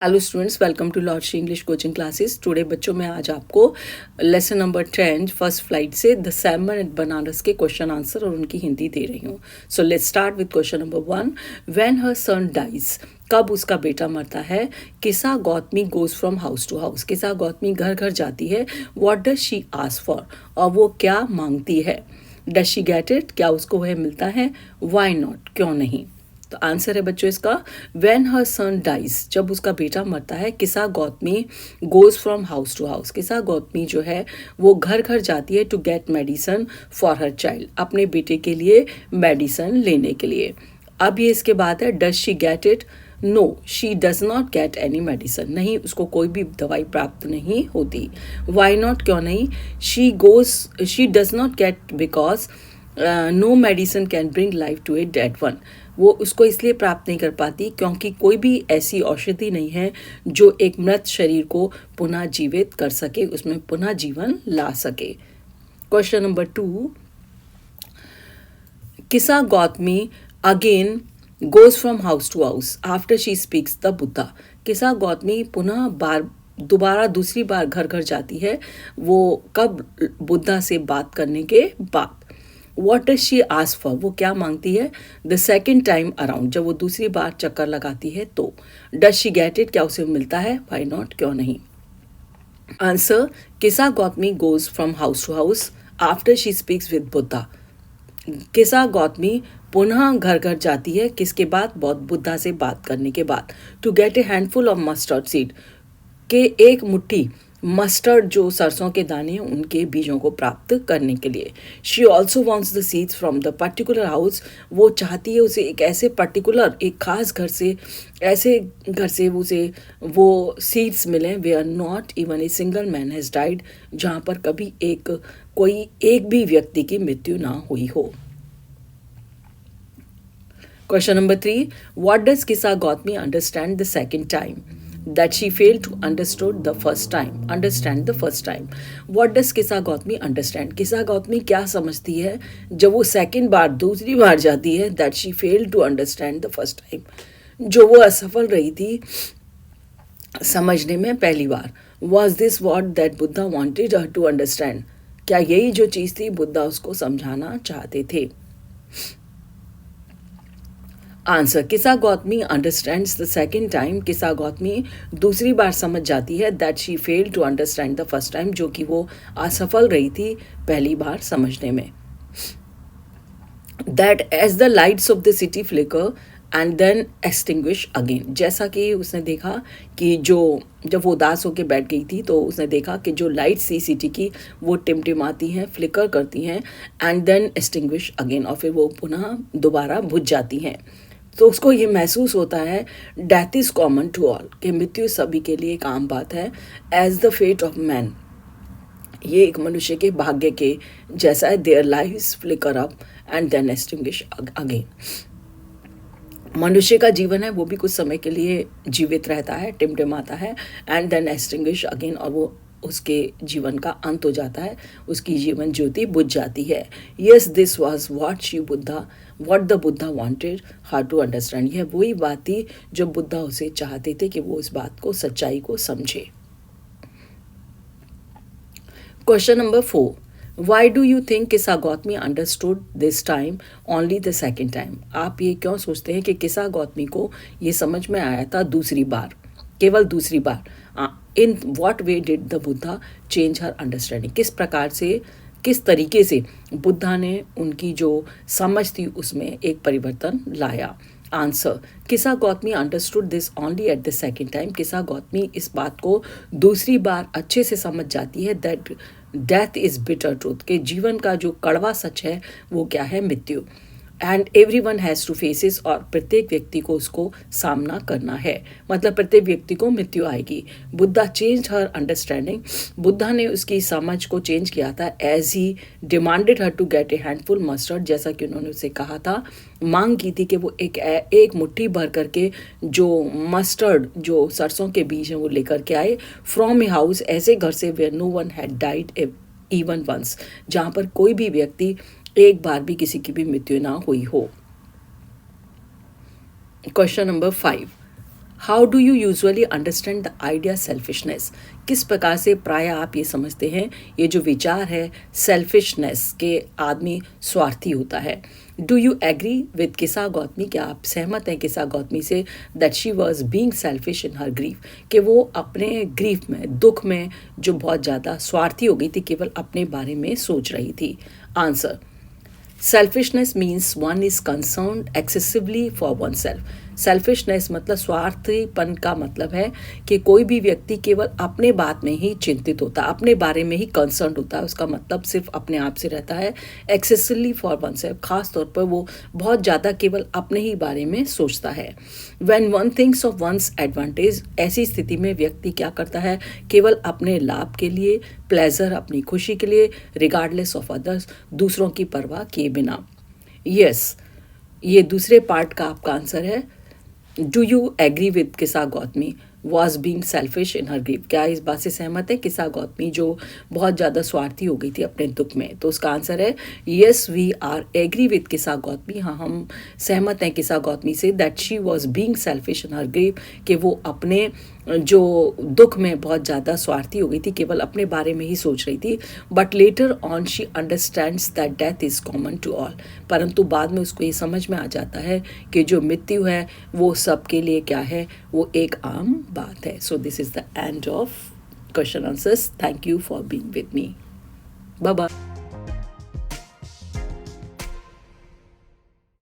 Hello students, welcome to lord English coaching classes. Today बच्चों मैं आज आपको लेसन नंबर 10 फर्स्ट फ्लाइट से द सैमन एट बनारस के क्वेश्चन आंसर और उनकी हिंदी दे रही हूँ। So let's start with question number 1। When her son dies, कब उसका बेटा मरता है। Kisa Gotami goes from house to house, Kisa Gotami घर घर जाती है। What does she ask for, और वो क्या मांगती है। डज शी गेट इट, क्या उसको वह मिलता है। व्हाई नॉट, क्यों नहीं। तो आंसर है बच्चों इसका व्हेन हर सन डाइज, जब उसका बेटा मरता है। Kisa Gotami goes from house to house, Kisa Gotami जो है वो घर घर जाती है to get medicine for her child, अपने बेटे के लिए मेडिसन लेने के लिए। अब ये इसके बाद है does she get it. No, she does not get any medicine, नहीं उसको कोई भी दवाई प्राप्त नहीं होती। वाई नॉट, क्यों नहीं। She does not get because no medicine can bring life to a dead one, वो उसको इसलिए प्राप्त नहीं कर पाती क्योंकि कोई भी ऐसी औषधि नहीं है जो एक मृत शरीर को पुनः जीवित कर सके, उसमें पुनः जीवन ला सके। Question number 2। Kisa Gotami again goes from house to house after she speaks the Buddha, Kisa Gotami पुनः दोबारा दूसरी बार घर घर जाती है, वो कब। बुद्धा से बात करने के बाद। What does she ask for, वो क्या मांगती है। द सेकेंड टाइम अराउंड, जब वो दूसरी बार चक्कर लगाती है तो। डज शी गेट इट, क्या उसे मिलता है। वाई नॉट, क्यों नहीं। Answer, Kisa Gotami goes from house to house after she speaks with Buddha, Kisa Gotami पुनः घर घर जाती है किसके बाद, बुद्धा से बात करने के बाद। To get a handful of mustard seed, के एक मुट्ठी मस्टर्ड जो सरसों के दाने हैं उनके बीजों को प्राप्त करने के लिए। She also wants the seeds from the particular house, वो चाहती है उसे एक ऐसे पर्टिकुलर एक खास घर से, ऐसे घर से उसे वो सीड्स मिलें they are not even a single man has died, जहाँ पर कभी कोई एक भी व्यक्ति की मृत्यु ना हुई हो। Question number 3। व्हाट डज किसा Gautami understand the second time that she failed to understood the first time, understand the first time. What does किसा गौतमी understand, किसा गौतमी क्या समझती है जब वो सेकंड बार दूसरी बार जाती है। that she failed to understand the first time, जो वो असफल रही थी समझने में पहली बार। was this what that Buddha wanted her to understand, क्या यही जो चीज़ थी बुद्धा उसको समझाना चाहते थे। Answer, Kisa Gotami understands the second time, Kisa Gotami दूसरी बार समझ जाती है that she fail to understand the first time, जो कि वो असफल रही थी पहली बार समझने में। That as the lights of the city flicker and then extinguish again, जैसा कि उसने देखा कि जब वो उदास होकर बैठ गई थी तो उसने देखा कि जो लाइट्स थी सिटी की वो टिमटिमाती हैं, फ्लिकर करती हैं एंड देन एक्सटिंग्विश अगेन, और फिर वो पुनः दोबारा बुझ जाती हैं। तो उसको ये महसूस होता है death is common to all, कि मृत्यु सभी के लिए एक आम बात है। As the fate of man, ये एक मनुष्य के भाग्य के जैसा है। Their lives flicker up and then extinguish again, मनुष्य का जीवन है वो भी कुछ समय के लिए जीवित रहता है, टिमटिमाता है एंड देन एक्सटिंग्विश अगेन, और वो उसके जीवन का अंत हो जाता है, उसकी जीवन ज्योति बुझ जाती है। Yes, this was what the Buddha wanted her to understand, यह वही बात थी जो बुद्धा उसे चाहते थे कि वो इस बात को, सच्चाई को समझे। Question number 4। Why do you think Kisa Gotami understood this time only the second time, आप ये क्यों सोचते हैं कि किसा गौतमी को ये समझ में आया था दूसरी बार, केवल दूसरी बार। In what way did the Buddha change her understanding, किस प्रकार से, किस तरीके से बुद्धा ने उनकी जो समझ थी उसमें एक परिवर्तन लाया। Answer, Kisa Gotami understood this only at the second time, Kisa Gautami इस बात को दूसरी बार अच्छे से समझ जाती है that death is bitter truth, के जीवन का जो कड़वा सच है वो क्या है, मृत्यु। And every one has to faces, और प्रत्येक व्यक्ति को उसको सामना करना है, मतलब प्रत्येक व्यक्ति को मृत्यु आएगी। Buddha change her understanding, Buddha ने उसकी समझ को चेंज किया था। As he demanded her to get a handful mustard, जैसा कि उन्होंने उसे कहा था, मांग की थी कि वो एक मुट्ठी भर करके जो मस्टर्ड जो सरसों के बीज हैं वो लेकर के आए। फ्रॉम ए हाउस, ऐसे घर से where no one had died even once, जहाँ पर कोई भी व्यक्ति एक बार भी किसी की भी मृत्यु ना हुई हो। Question number 5। How do you usually understand the idea selfishness? किस प्रकार से प्राय आप ये समझते हैं ये जो विचार है सेल्फिशनेस के आदमी स्वार्थी होता है? Do you agree with Kisa Gautami? क्या आप सहमत हैं किसा गौतमी से that she was being selfish in her grief, कि वो अपने ग्रीफ में, दुख में जो बहुत ज़्यादा स्वार्थी हो गई थी, केवल अपने बारे में सोच रही थी? Answer, selfishness means one is concern excessively for one self. Selfishness मतलब स्वार्थीपन का मतलब है कि कोई भी व्यक्ति केवल अपने बात में ही चिंतित होता है, अपने बारे में ही कंसर्न होता है, उसका मतलब सिर्फ अपने आप से रहता है। एक्सेसिवली फॉर वन सेल्फ, खास तौर पर वो बहुत ज़्यादा केवल अपने ही बारे में सोचता है। When one thinks of one's advantage, ऐसी स्थिति में व्यक्ति क्या करता है? केवल अपने लाभ के लिए, प्लेजर, अपनी खुशी के लिए, रिगार्डलेस ऑफ अदर्स, दूसरों की परवाह किए बिना। यस, ये दूसरे पार्ट का आपका आंसर है। Do you agree with Kisa Gautami was being selfish in her grief? क्या इस बात से सहमत है किसा गौतमी जो बहुत ज़्यादा स्वार्थी हो गई थी अपने दुख में? तो उसका आंसर है yes, we are agree with Kisa Gotami. हाँ, हम सहमत हैं किसा गौतमी से that she was being selfish in her grief, कि वो अपने जो दुख में बहुत ज़्यादा स्वार्थी हो गई थी, केवल अपने बारे में ही सोच रही थी। But later on she understands that death is common to all, परंतु बाद में उसको ये समझ में आ जाता है कि जो मृत्यु है वो सबके लिए क्या है, वो एक आम बात है। So this is the end of question answers. Thank you for being with me. Bye bye.